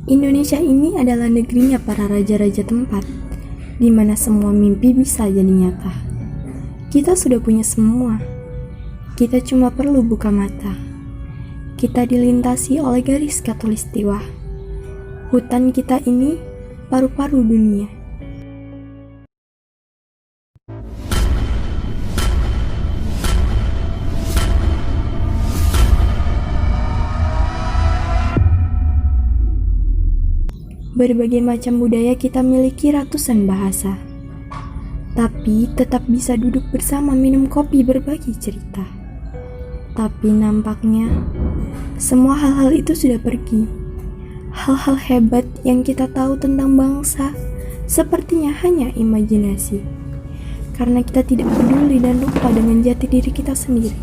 Indonesia ini adalah negerinya para raja-raja tempat, di mana semua mimpi bisa jadi nyata. Kita sudah punya semua. Kita cuma perlu buka mata. Kita dilintasi oleh garis khatulistiwa. Hutan kita ini paru-paru dunia. Berbagai macam budaya kita miliki ratusan bahasa. Tapi tetap bisa duduk bersama minum kopi berbagi cerita. Tapi nampaknya semua hal-hal itu sudah pergi. Hal-hal hebat yang kita tahu tentang bangsa sepertinya hanya imajinasi. Karena kita tidak peduli dan lupa dengan jati diri kita sendiri.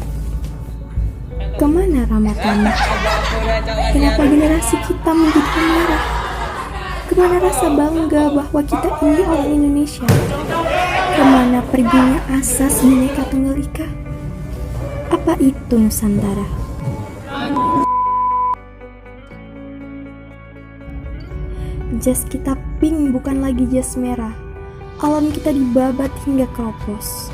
Kemana Ramadan? Kenapa generasi kita menjadi merah? Kemana rasa bangga bahwa kita ini orang Indonesia? Kemana perginya asas Bhinneka Tunggal Ika? Apa itu Nusantara? Jas kita pink bukan lagi jas merah. Alam kita dibabat hingga keropos.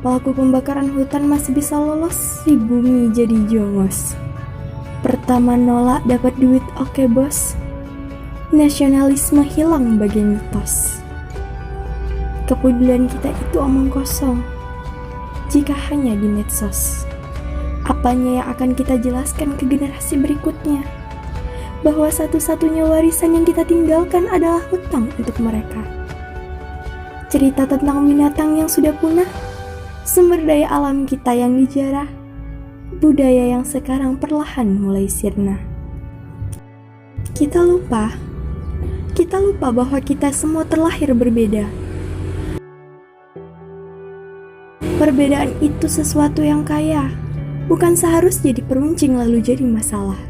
Pelaku pembakaran hutan masih bisa lolos, si bumi jadi jongos. Pertama nolak dapat duit, oke bos. Nasionalisme hilang bagai mitos. Kepedulian kita itu omong kosong jika hanya di medsos. Apanya yang akan kita jelaskan ke generasi berikutnya? Bahwa satu-satunya warisan yang kita tinggalkan adalah hutang untuk mereka. Cerita tentang binatang yang sudah punah, sumber daya alam kita yang dijarah, budaya yang sekarang perlahan mulai sirna. Kita lupa bahwa kita semua terlahir berbeda. Perbedaan itu sesuatu yang kaya, bukan seharusnya diperuncing lalu jadi masalah.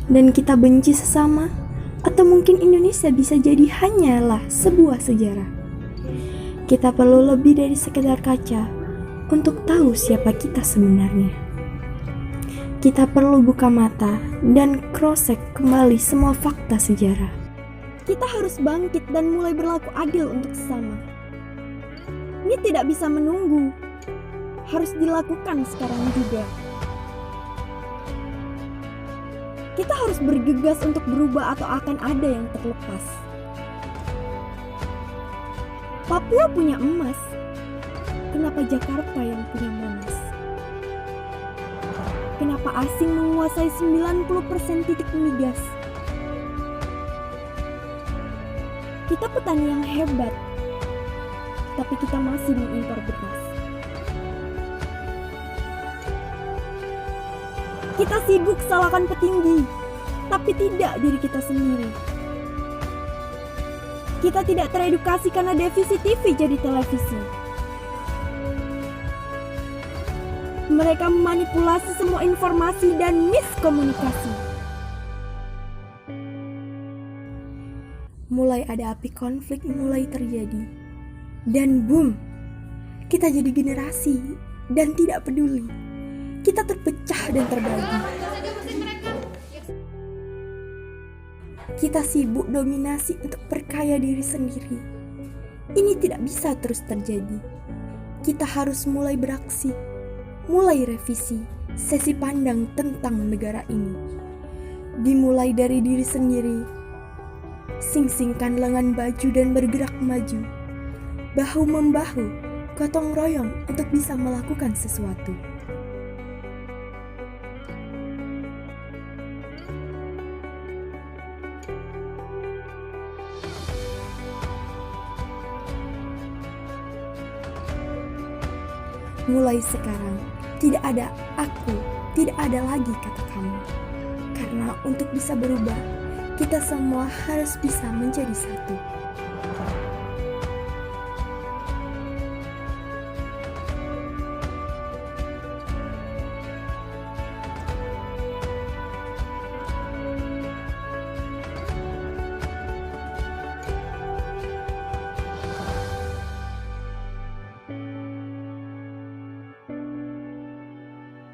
Dan kita benci sesama, atau mungkin Indonesia bisa jadi hanyalah sebuah sejarah. Kita perlu lebih dari sekedar kaca untuk tahu siapa kita sebenarnya. Kita perlu buka mata dan cross-check kembali semua fakta sejarah. Kita harus bangkit dan mulai berlaku adil untuk sesama. Ini tidak bisa menunggu, harus dilakukan sekarang juga. Kita harus bergegas untuk berubah atau akan ada yang terlepas. Papua punya emas, kenapa Jakarta yang punya Monas? Kenapa asing menguasai 90% titik migas? Kita petani yang hebat, tapi kita masih mengimpor beras. Kita sibuk salahkan petinggi, tapi tidak diri kita sendiri. Kita tidak teredukasi karena defisit TV jadi televisi. Mereka memanipulasi semua informasi dan miskomunikasi. Mulai ada api konflik mulai terjadi. Dan boom, kita jadi generasi dan tidak peduli. Kita terpecah dan terbagi. Kita sibuk dominasi untuk perkaya diri sendiri. Ini tidak bisa terus terjadi. Kita harus mulai beraksi, mulai revisi sesi pandang tentang negara ini. Dimulai dari diri sendiri. Sing-singkan lengan baju dan bergerak maju. Bahu-membahu, gotong royong untuk bisa melakukan sesuatu. Mulai sekarang, tidak ada aku, tidak ada lagi kata kamu. Karena untuk bisa berubah, kita semua harus bisa menjadi satu.